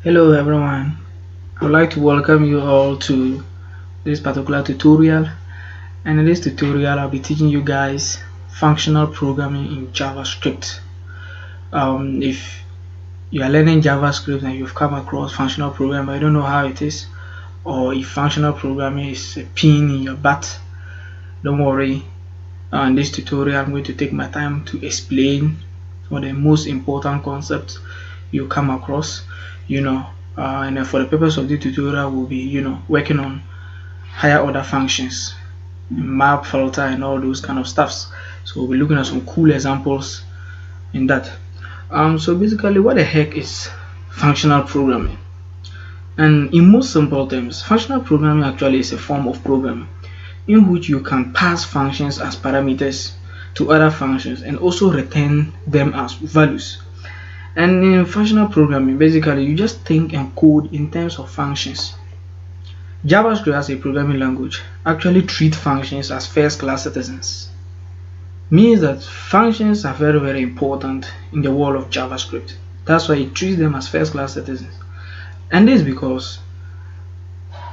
Hello everyone, I would like to welcome you all to this particular tutorial, and in this tutorial I'll be teaching you guys functional programming in JavaScript. If you are learning JavaScript and you've come across functional programming but you don't know how it is, or if functional programming is a pain in your butt, don't worry. In this tutorial I'm going to take my time to explain some of the most important concepts you come across, and then for the purpose of this tutorial we'll be working on higher order functions, map, filter, and all those kind of stuffs. So we'll be looking at some cool examples in that. So basically, what the heck is functional programming? And in most simple terms, functional programming actually is a form of programming in which you can pass functions as parameters to other functions and also return them as values. And in functional programming, basically you just think and code in terms of functions. JavaScript as a programming language actually treats functions as first-class citizens. Means that functions are very important in the world of JavaScript. That's why it treats them as first-class citizens. And this is because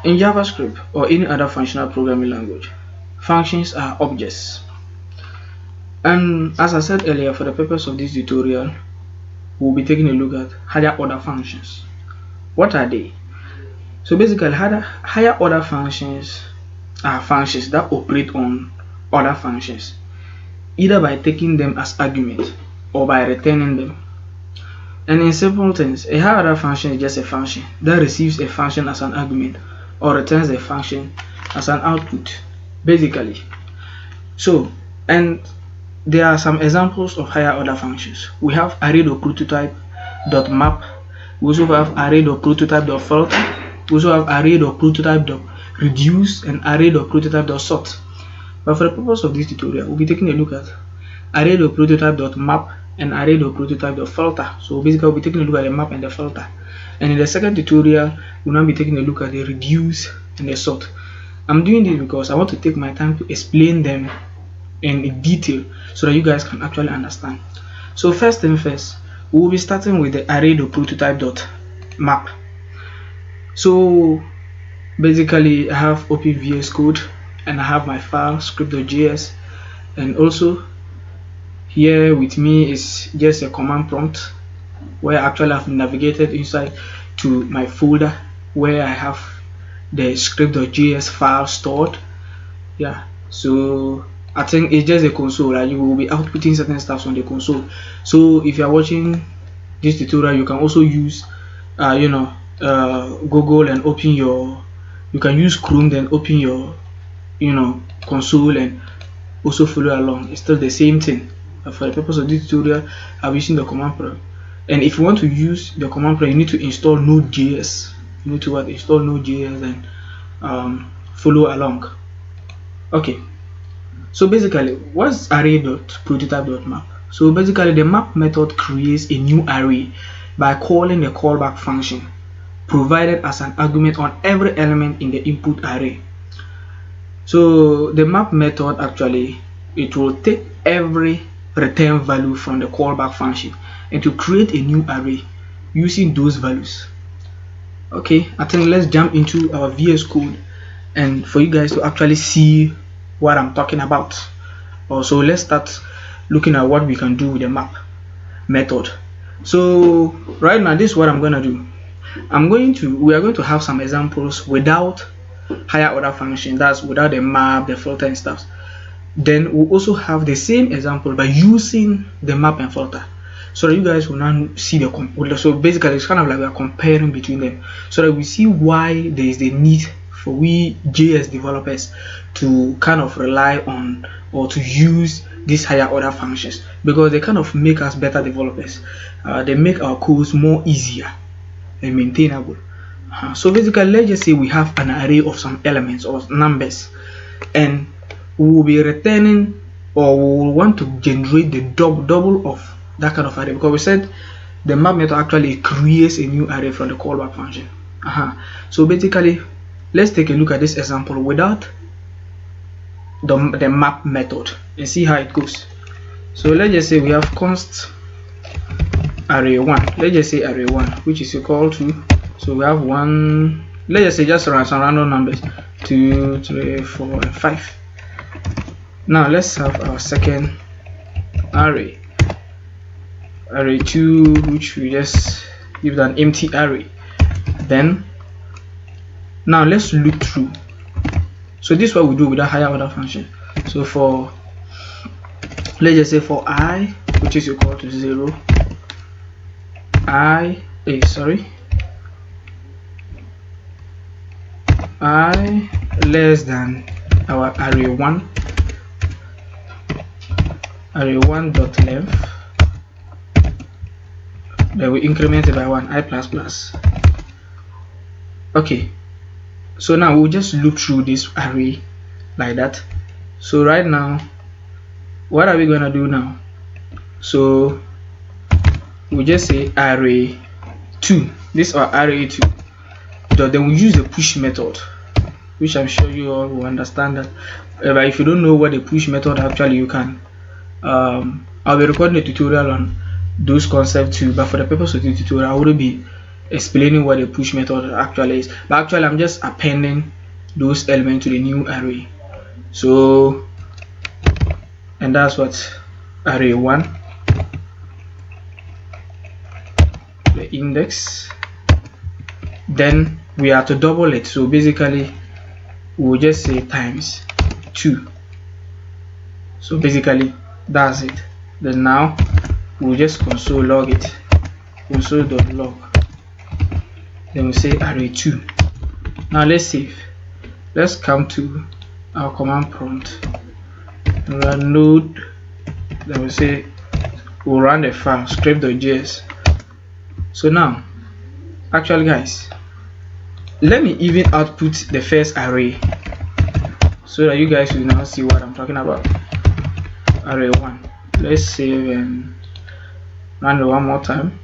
in JavaScript or any other functional programming language, functions are objects. And as I said earlier, for the purpose of this tutorial, we'll be taking a look at higher order functions. What are they? So basically, higher order functions are functions that operate on other functions, either by taking them as argument or by returning them. And in simple terms, a higher order function is just a function that receives a function as an argument or returns a function as an output, basically. So, and there are some examples of higher order functions. We have array.prototype.map. We also have array.prototype.filter. We also have array.prototype.reduce and array.prototype.sort. But for the purpose of this tutorial, we'll be taking a look at array.prototype.map and array.prototype.filter. So basically, we'll be taking a look at the map and the filter. And in the second tutorial, we'll now be taking a look at the reduce and the sort. I'm doing this because I want to take my time to explain them in detail so that you guys can actually understand. So first thing first, we will be starting with the array.prototype.map. So basically, I have OpenVS Code and I have my file script.js, and also here with me is just a command prompt where actually I've navigated inside to my folder where I have the script.js file stored. Yeah, so I think it's just a console, right? You will be outputting certain stuff on the console. So if you are watching this tutorial, you can also use Google and open you can use Chrome, then open your console and also follow along. It's still the same thing. But for the purpose of this tutorial, I'm using the command prompt. And if you want to use the command prompt, you need to install Node.js. You need to install Node.js and follow along. Okay. So basically, what's array.prototype.map? So basically, the map method creates a new array by calling the callback function provided as an argument on every element in the input array. So the map method actually, it will take every return value from the callback function and to create a new array using those values. Okay, I think let's jump into our VS Code and for you guys to actually see what I'm talking about. Also, let's start looking at what we can do with the map method. So right now, this is what I'm going to do. We are going to have some examples without higher order function, that's without the map, the filter and stuff. Then we'll also have the same example by using the map and filter, so that you guys will now see the so basically it's kind of like we are comparing between them, so that we see why there is the need for we JS developers to kind of rely on or to use these higher order functions, because they kind of make us better developers. They make our codes more easier and maintainable. So basically, let's just say we have an array of some elements or numbers, and we will be returning, or we will want to generate the double of that kind of array, because we said the map method actually creates a new array from the callback function. So basically, let's take a look at this example without the map method and see how it goes. So let's just say we have const array1. Let's just say array1, which is equal to So we have one, let's just say just around some random numbers, 2, 3, 4, and 5. Now let's have our second array, array 2, which we just give it an empty array. Then now let's look through. So this is what we do with a higher order function. So for, let's just say for I, which is equal to 0, I less than our array 1, array 1 dot length, then we increment it by 1, I plus plus. Okay, so now we'll just loop through this array like that. So right now, what are we gonna do now? So we just say array 2, this is our array 2, then we use the push method, which I'm sure you all will understand that. But if you don't know what the push method actually, you can I'll be recording a tutorial on those concepts too, but for the purpose of the tutorial I wouldn't be explaining what the push method actually is, but actually I'm just appending those elements to the new array. So, and that's what array 1, the index, then we have to double it, so basically we'll just say times 2. So basically that's it. Then now we'll just console log it, console.log, then we'll say array 2. Now let's save. Let's come to our command prompt, run node, then we'll say we'll run the file script.js. So now actually guys, let me even output the first array so that you guys will now see what I'm talking about. Array 1, let's save and run it one more time.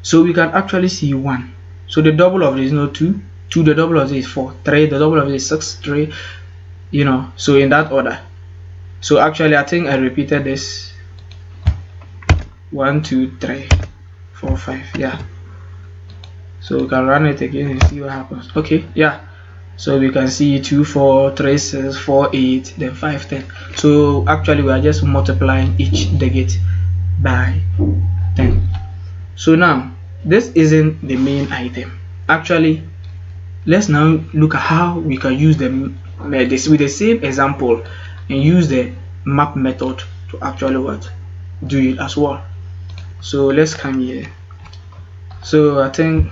So we can actually see 1. So the double of this is not 2, the double of this is 4, 3, the double of this is 6, 3, you know, so in that order. So actually I think I repeated this 1, 2, 3, 4, 5, yeah. So we can run it again and see what happens. Okay, yeah. So we can see 2, 4, 3, 6, 4, 8, then 5, 10. So actually we are just multiplying each digit by 10. So now this isn't the main item. Actually, let's now look at how we can use this with the same example and use the map method to actually do it as well. So let's come here. So I think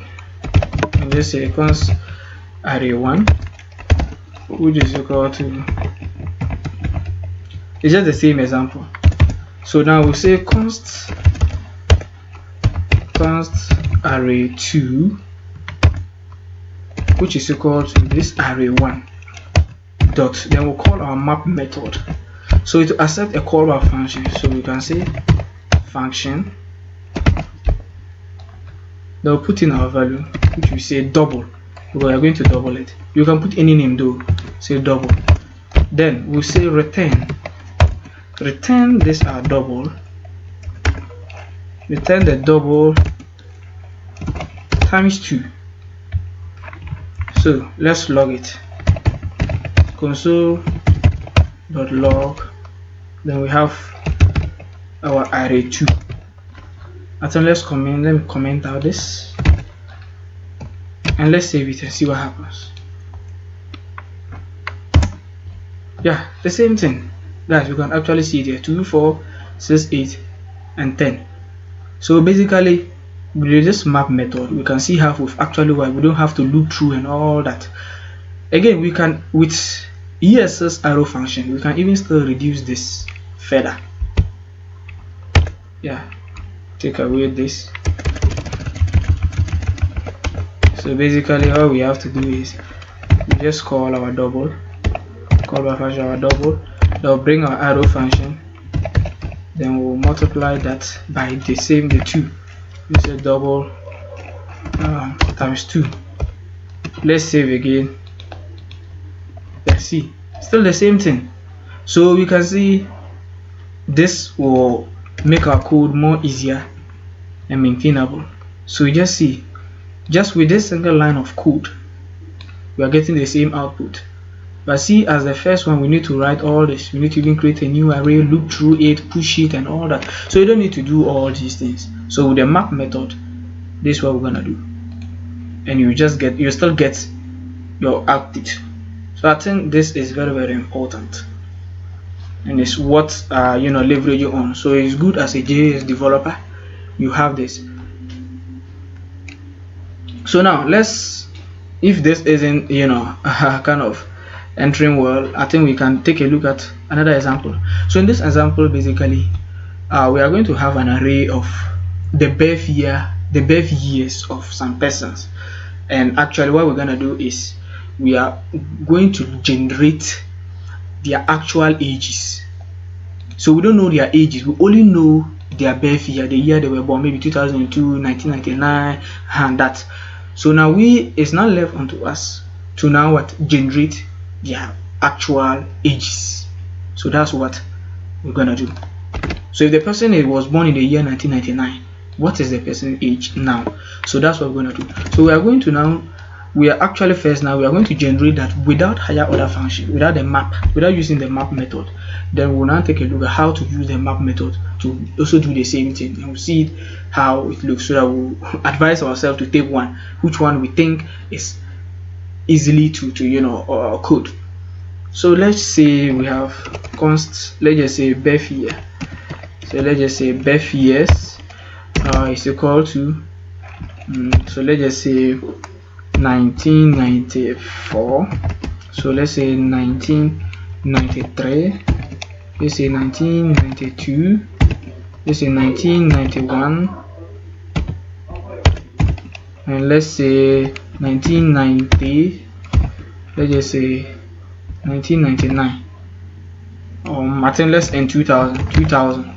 in this sequence array 1, which is equal to, it's just the same example. So now we'll say const array 2, which is equal to this array 1 dot, then we'll call our map method. So it will accept a callback function, so we can say function, then we'll put in our value, which we say double, because we are going to double it. You can put any name though, say double. Then we'll say return this our double, return the double times 2. So let's log it, console.log, then we have our array 2. I think let me comment out this and let's save it and see what happens. Yeah, the same thing guys, you can actually see there 2, 4, 6, 8 and 10. So basically with this map method we can see how we've actually we don't have to loop through and all that. Again, we can, with ESS arrow function, we can even still reduce this further. Yeah, take away this. So basically all we have to do is we just call our double, call by function our double, they'll bring our arrow function, then we'll multiply that by the 2. It's a double times 2. Let's save again. Let's see, still the same thing. So we can see this will make our code more easier and maintainable. So you just see Just with this single line of code, we are getting the same output. But see, as the first one, we need to write all this. We need to even create a new array, loop through it, push it, and all that. So you don't need to do all these things. So with the map method, this is what we're gonna do, and you still get your output. So I think this is very, very important, and it's what leverage you on. So it's good as a JS developer, you have this. So now if this isn't kind of entering well, I think we can take a look at another example. So in this example, basically we are going to have an array of the birth years of some persons, and actually what we're going to do is we are going to generate their actual ages. So we don't know their ages, we only know their birth year, the year they were born, maybe 2002, 1999, and that. So now it's not left onto us to now generate their actual ages. So that's what we're gonna do. So if the person was born in the year 1999, what is the person's age now? So that's what we're gonna do. So we are going to generate that without higher order function, without using the map method. Then we'll now take a look at how to use the map method to also do the same thing, and we'll see how it looks, so that we'll advise ourselves to take which one we think is easily to code. So let's say we have let's just say birth year. So let's just say birth years is equal to so let's just say 1994. So let's say 1993. Let's say 1992. Let's say 1991. And let's say 1990. Let's just say 1999. I think let's end 2000.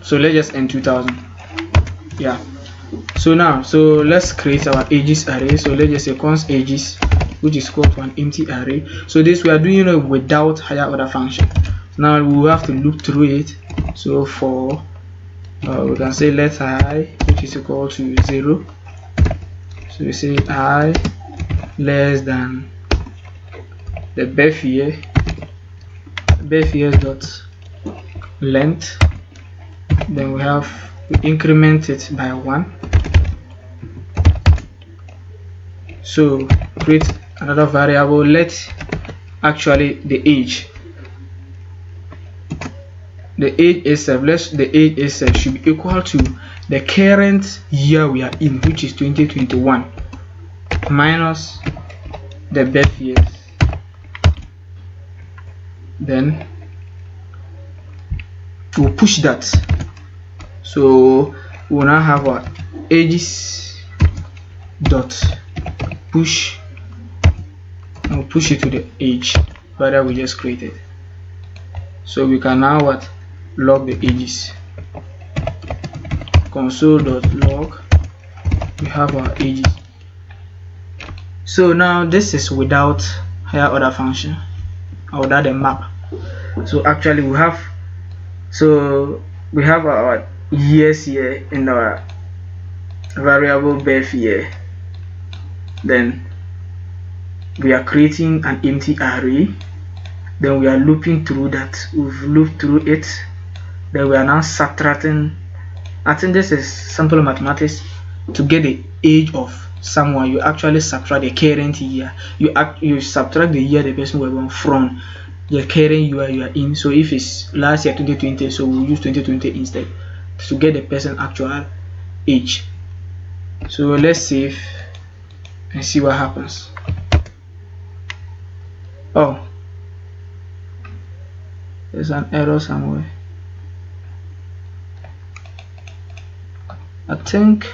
So let's just end 2000. Yeah. So let's create our ages array. So let's just say const ages, which is equal to an empty array. So this we are doing it without higher order function. Now we will have to loop through it. So for we can say let I, which is equal to 0. So we say I less than the birth years dot length. Then we increment it by 1. So create another variable, let actually the age itself should be equal to the current year we are in, which is 2021, minus the birth years. Then we'll push that. So we'll now have our ages dot push, and we'll push it to the age that we just created. So we can now log the ages. Console.log, we have our ages. So now this is without higher order function or without the map. So actually we have our years here in our variable birth year. Then we are creating an empty array. Then we are looping through that. We've looped through it. Then we are now subtracting. I think this is simple mathematics. To get the age of someone, you actually subtract the current year. You subtract the year the person was born from the current year you are in. So if it's last year 2020, so we'll use 2020 instead to get the person actual age. So let's save and see what happens. Oh, there's an error somewhere. I think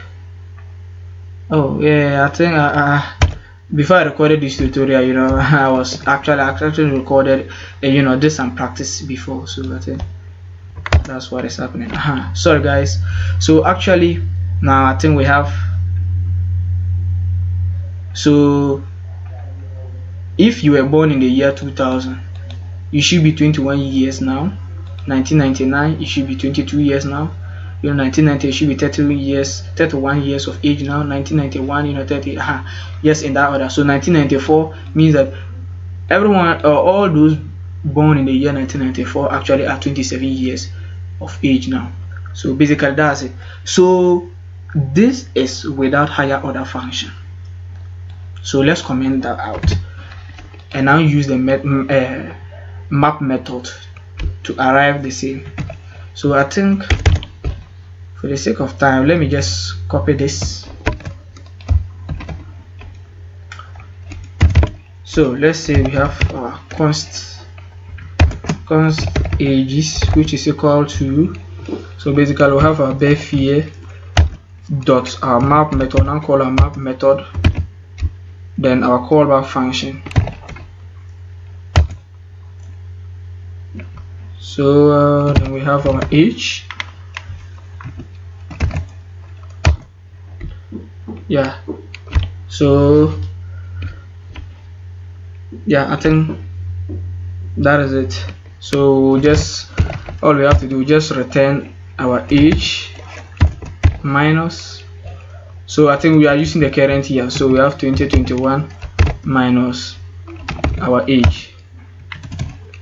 before I recorded this tutorial, I actually recorded did some practice before, so I think that's what is happening. Sorry guys. So actually now I think we have, so if you were born in the year 2000, you should be 21 years now. 1999, you should be 22 years now. 1990 should be 31 years of age now. 1991, 30. Yes, in that order. So 1994 means that everyone, all those born in the year 1994 actually are 27 years of age now. So basically that's it. So this is without higher order function. So let's comment that out and now use the map method to arrive the same. So I think for the sake of time, let me just copy this. So let's say we have our const ages, which is equal to, so basically we'll have our birth year dot our map method, now call our map method, then our callback function. So then we have our age. Yeah, so yeah, I think that is it. So just all we have to do, just return our age minus, so I think we are using the current year, so we have 2021 minus our age.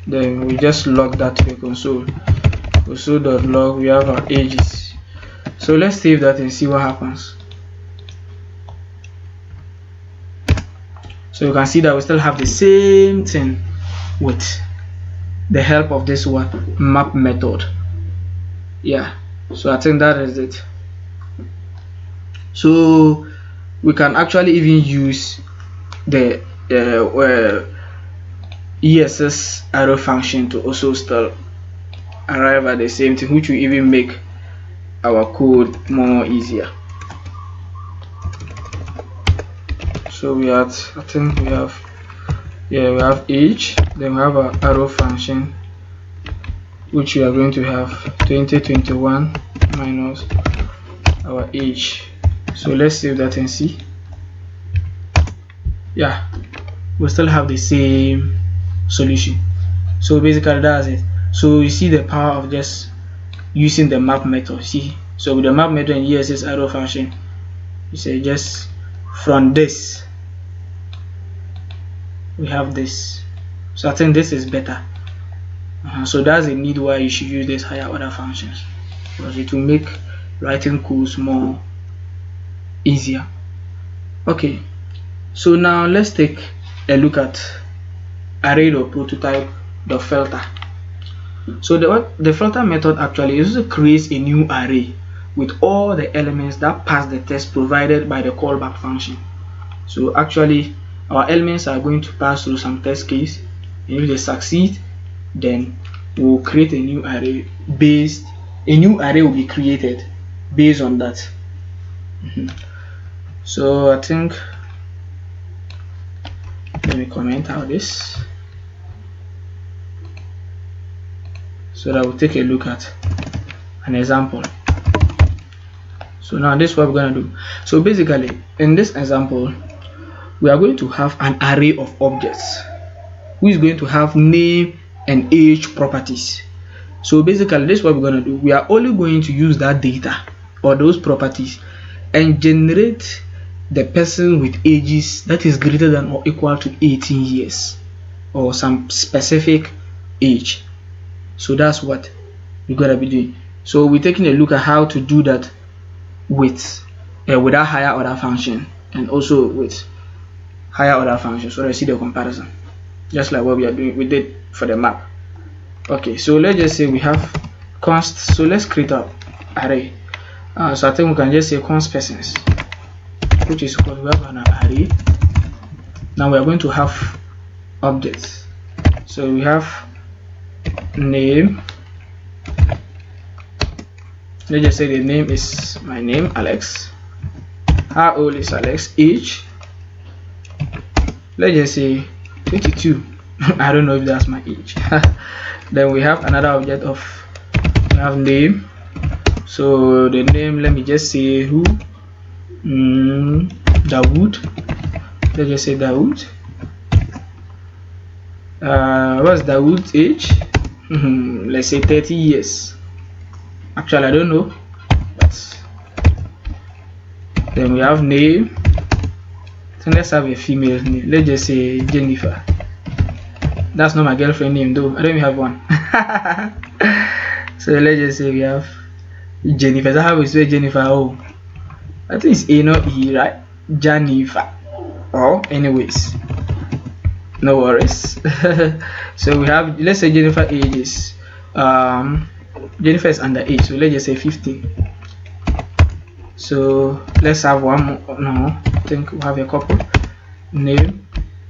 Then we just log that to the console.log, we have our ages. So let's save that and see what happens. So you can see that we still have the same thing with the help of this map method. Yeah, so I think that is it. So we can actually even use the ESS arrow function to also still arrive at the same thing, which will even make our code more easier. So we have, I think we have, yeah, we have age, then we have our arrow function, which we are going to have 2021 minus our age. So let's save that and see. Yeah, we still have the same solution. So basically that's it. So you see the power of just using the map method. See, so with the map method and ESS arrow function, you say just from this we have this. So I think this is better. So that's the need why you should use these higher order functions, because it will make writing codes more easier. Okay, so now let's take a look at array.prototype.filter. So the filter method actually also creates a new array with all the elements that pass the test provided by the callback function. So actually our elements are going to pass through some test case, and if they succeed, then we'll create a new array will be created based on that. So I think, let me comment out this so that we'll take a look at an example. So now this is what we're going to do. So basically in this example, we are going to have an array of objects which is going to have name and age properties. So basically this is what we're going to do. We are only going to use that data or those properties and generate the person with ages that is greater than or equal to 18 years or some specific age. So that's what we're going to be doing. So we're taking a look at how to do that with without higher order function and also with higher order function. So let's see the comparison, just like what we did for the map. Okay, so let's just say we have const. So let's create an array. So I think we can just say const persons, which is what we have an array. Now we are going to have objects. So we have name. Let's just say the name is my name, Alex. How old is Alex? Age, let's just say 22. I don't know if that's my age. Then we have another object of, we have name. So the name, let me just say who, Dawood. Let's just say Dawood. What's Dawood's age? Let's say 30 years. Actually I don't know, Then we have name. So let's have a female name. Let's just say Jennifer. That's not my girlfriend name though. I don't even have one. So let's just say we have Jennifer. Is that how we say Jennifer? Oh, I think it's A not E, right? Jennifer. Oh, anyways, no worries. So we have, let's say Jennifer age is Jennifer is underage, so let's just say 15. So let's have one more. No, I think we have a couple. Name,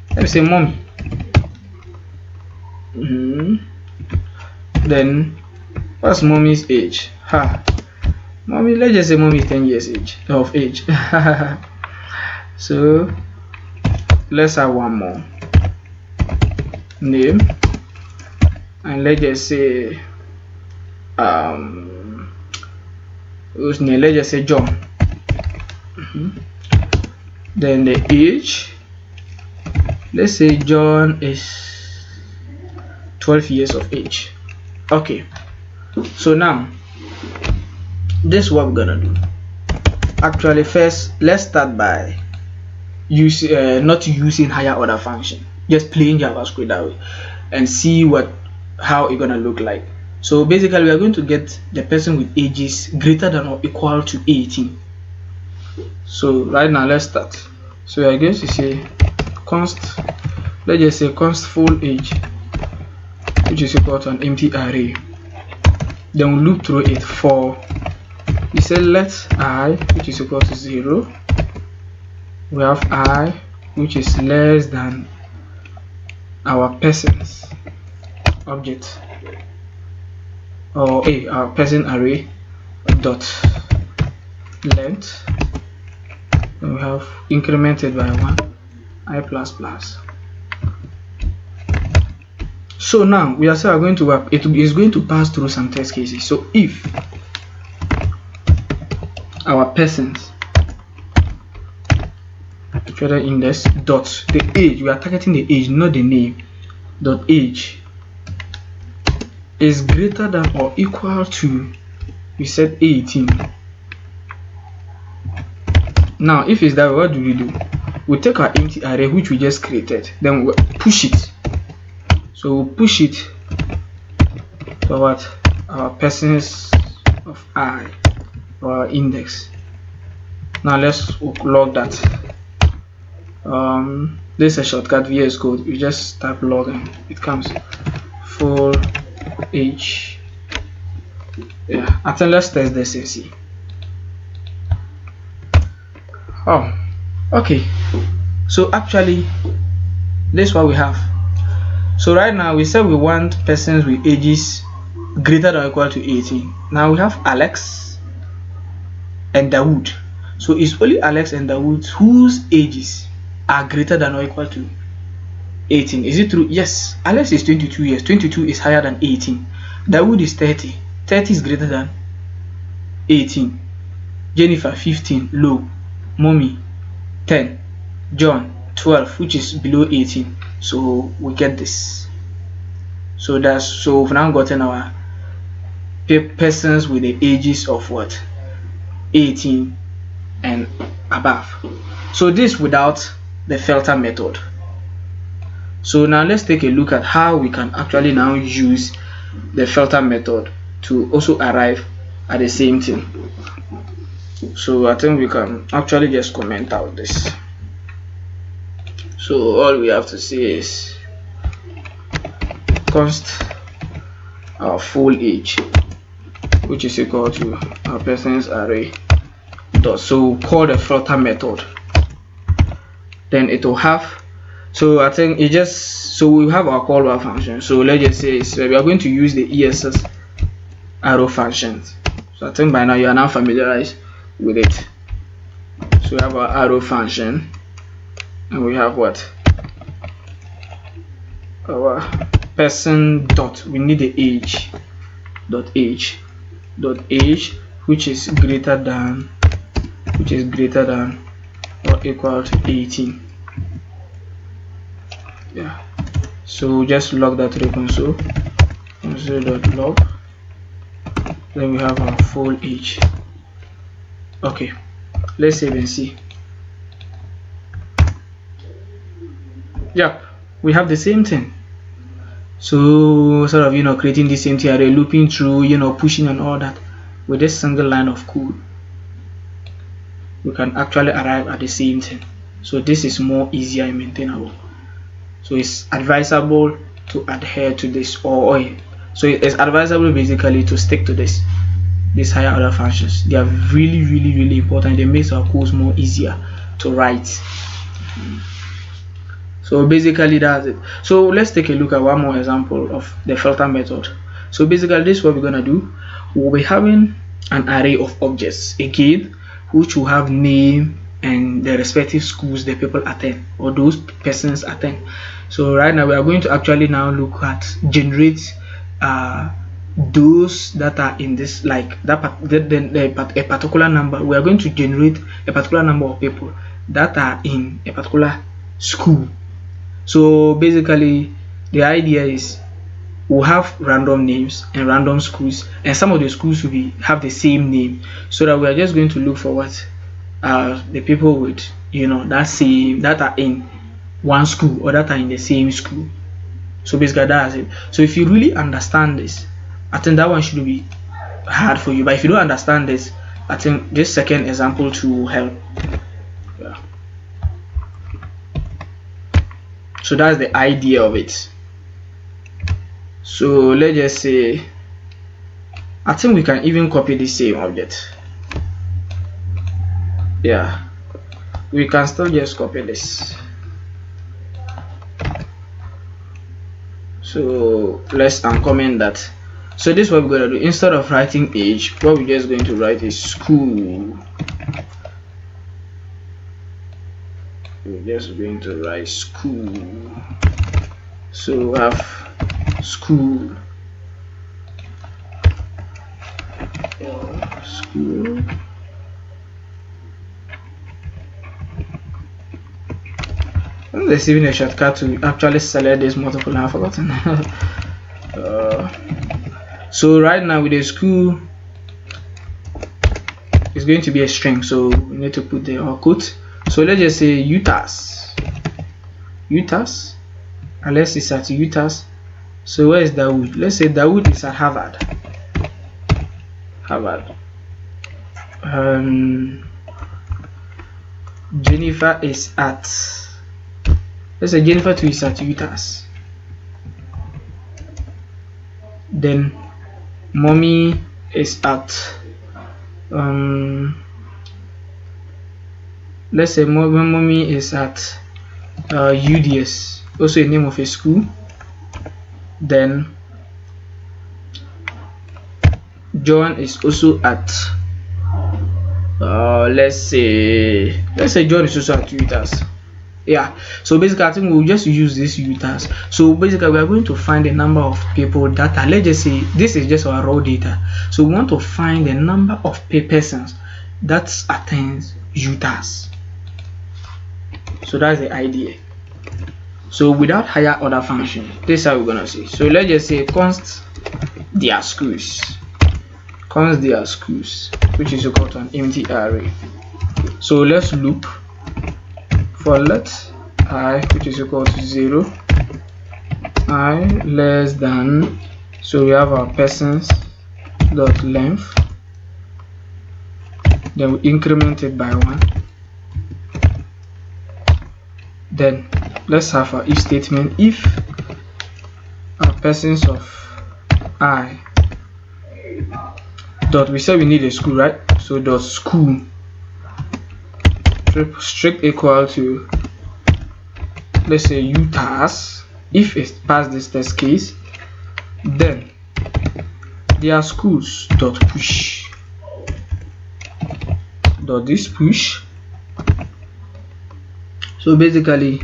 let me say mommy. Then what's mommy's age? Mommy, let's just say mommy is 10 years of age. So let's have one more. Name, and let's just say whose name? Let's just say John. Then the age, let's say John is 12 years of age. Okay, so now this is what we're gonna do. Actually, first let's start by not using higher order function, just plain JavaScript that way, and see how it's gonna look like. So basically, we are going to get the person with ages greater than or equal to 18. So right now, let's start. So I guess you say const, let's just say const full age, which is equal to an empty array. Then we loop through it for, we say let I, which is equal to 0. We have I, which is less than our person's object, or our person array dot length. Then we have incremented by 1 I plus plus. So now we are still going to work. It is going to pass through some test cases. So if our persons further index dot the age, we are targeting the age, not the name, dot age is greater than or equal to, we said 18. Now if it's that, what do? We take our empty array which we just created, then we push it. So we'll push it to what? Our persons of I, or our index. Now let's log that. This is a shortcut VS Code. You just type log and it comes full age. Yeah, I think let's test this and see. Oh, okay. So actually, this is what we have. So right now we said we want persons with ages greater than or equal to 18. Now we have Alex and Dawood. So it's only Alex and Dawood whose ages are greater than or equal to 18. Is it true? Yes. Alex is 22 years. 22 is higher than 18. Dawood is 30. 30 is greater than 18. Jennifer 15, low. Mommy 10. John 12, which is below 18. So we get this. So we've now gotten our persons with the ages of what? 18 and above. So this without the filter method. So now let's take a look at how we can actually now use the filter method to also arrive at the same thing. So I think we can actually just comment out this. So all we have to say is const our full age, which is equal to our persons array dot. So call the filter method. Then it will have, so I think it just, so we have our callback function. So let's just say we are going to use the ESS arrow functions. So I think by now you are now familiarized with it. So we have our arrow function, and we have what? Our person dot, we need the age dot age which is greater than or equal to 18. Yeah, so just log that to the console.log. Then we have our full age. Okay, let's save and see. Yep, we have the same thing. So sort of, creating the same array, looping through, pushing and all that. With this single line of code, we can actually arrive at the same thing. So this is more easier and maintainable. So it's advisable to adhere to this, so it's advisable basically to stick to this. These higher order functions, they are really, really, really important. They make our codes more easier to write. So basically that's it. So let's take a look at one more example of the filter method. So basically this is what we're gonna do. We'll be having an array of objects again, which will have name and the respective schools the people attend or those persons attend. So right now we are going to actually now look at generate those that are in this, like that a particular number. We are going to generate a particular number of people that are in a particular school. So basically the idea is we'll have random names and random schools, and some of the schools will have the same name, so that we are just going to look for what the people with that are in one school or that are in the same school. So basically that's it. So if you really understand this, I think that one should be hard for you, but if you don't understand this, I think this second example too will help. Yeah. So that's the idea of it. So let's just say, I think we can even copy the same object. Yeah, we can still just copy this. So let's uncomment that. So this is what we're going to do. Instead of writing age, what we're just going to write is school. We're just going to write school. So we have school. School. There's even a shortcut to actually select this multiple. I've forgotten. So right now with the school, it's going to be a string, so we need to put the quote. So let's just say UTAS, unless it's at UTAS. So where is Dawood? Let's say Dawood is at Harvard. Jennifer is at, let's say Jennifer too is at UTAS. Then mommy is at let's say mommy is at UDS, also a name of a school. Then John is also at let's say John is also at UTAS. Yeah, so basically I think we'll just use this UTAS. So basically we are going to find the number of people that are, let's just say this is just our raw data, so we want to find the number of persons that attends UTAS. So that's the idea. So without higher order function, this is how we're gonna see. So let's just say const their schools, which is equal to an empty array. So let's loop for let I, which is equal to 0, I less than, so we have our persons dot length, then we increment it by 1. Then let's have our if statement. If our persons of I dot, we said we need a school, right? So dot school strict equal to, let's say UTAS, if it passed this test case, then their schools dot push dot this push. So basically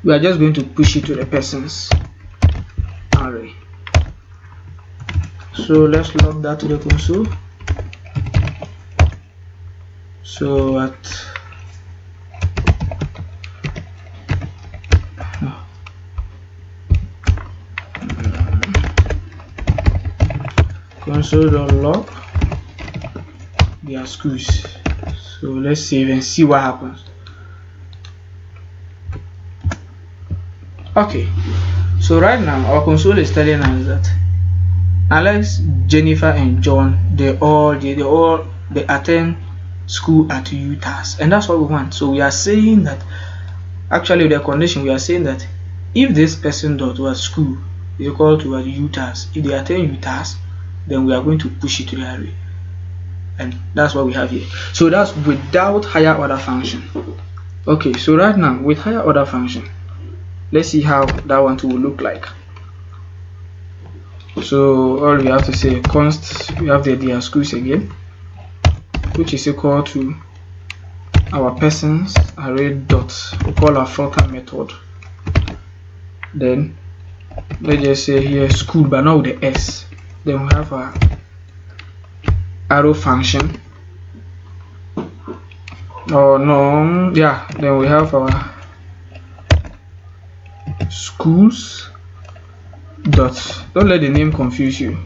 we are just going to push it to the persons array. So let's log that to the console. So at console.log their schools. So let's save and see what happens. Okay, so right now our console is telling us that Alex, Jennifer, and John they attend school at UTAS, and that's what we want. So we are saying that actually the condition we are saying that if this person dot was school is equal to UTAS, if they attend UTAS, then we are going to push it to the array, and that's what we have here. So that's without higher order function. Okay, so right now with higher order function, let's see how that one too will look like. So all we have to say const, we have their schools again, which is equal to our persons array dot, we call our filter method. Then let's just say here school, but not with the s. Then we have our arrow function. Oh no, yeah. Then we have our schools dot. Don't let the name confuse you.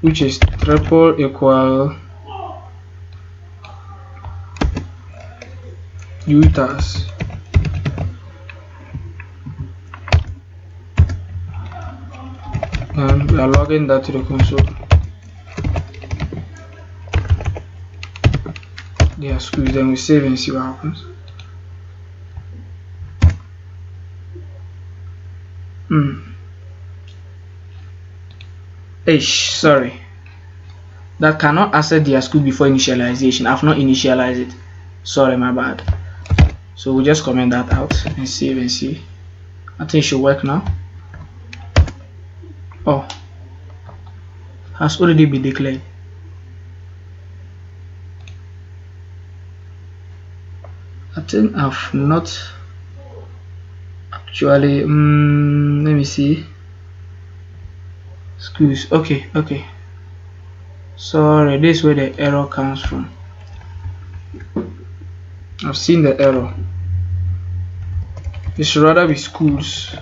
Which is triple equal UTAS. And we are logging that to the console. They are schools. Then we save and see what happens. Sorry, that cannot access their school before initialization. I've not initialized it. Sorry, my bad. So we'll just comment that out and save and see. I think it should work now. Oh, has already been declared. I think I've not actually. Let me see. Schools. Okay. Sorry, this is where the error comes from. I've seen the error. It should rather be schools.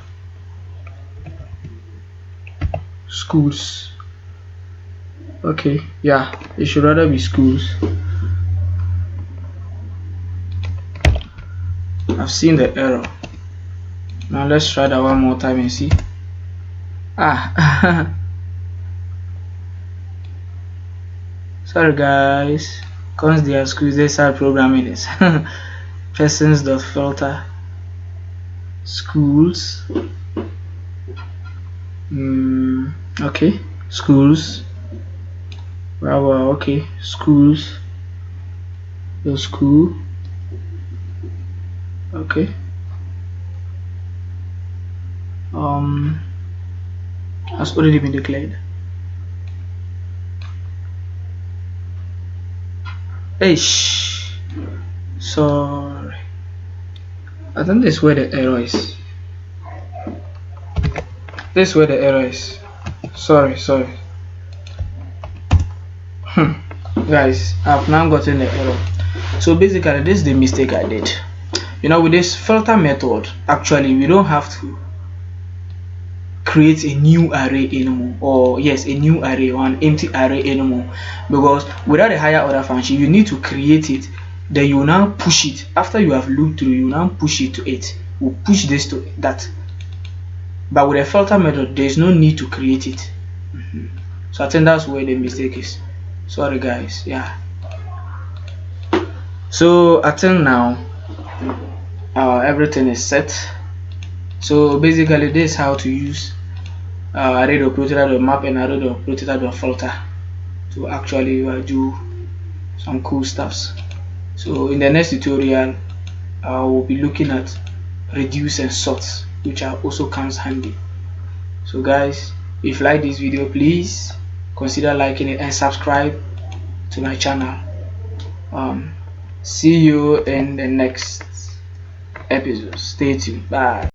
Okay, yeah, it should rather be schools. I've seen the error. Now let's try that one more time and see. Sorry guys, const their schools, they start programming this. Persons dot filter schools. Okay, schools. Wow, okay, schools. The school. Okay. Has already been declared. Sorry. I think this is where the error is. Sorry. Guys, I've now gotten the error. So basically, this is the mistake I did. With this filter method, actually, we don't have to create a new array anymore, or a new array or an empty array anymore, because without a higher order function, you need to create it. Then you now push it. After you have looped through, you now push it to it. We'll push this to that. But with a filter method, there is no need to create it. So I think that's where the mistake is. Sorry guys. Yeah. So I think now everything is set. So basically, this is how to use array.prototype.map and array.prototype.filter to actually do some cool stuffs. So in the next tutorial, we'll be looking at reduce and sort, which also comes handy. So guys, if you like this video, please consider liking it and subscribe to my channel. See you in the next episode. Stay tuned. Bye.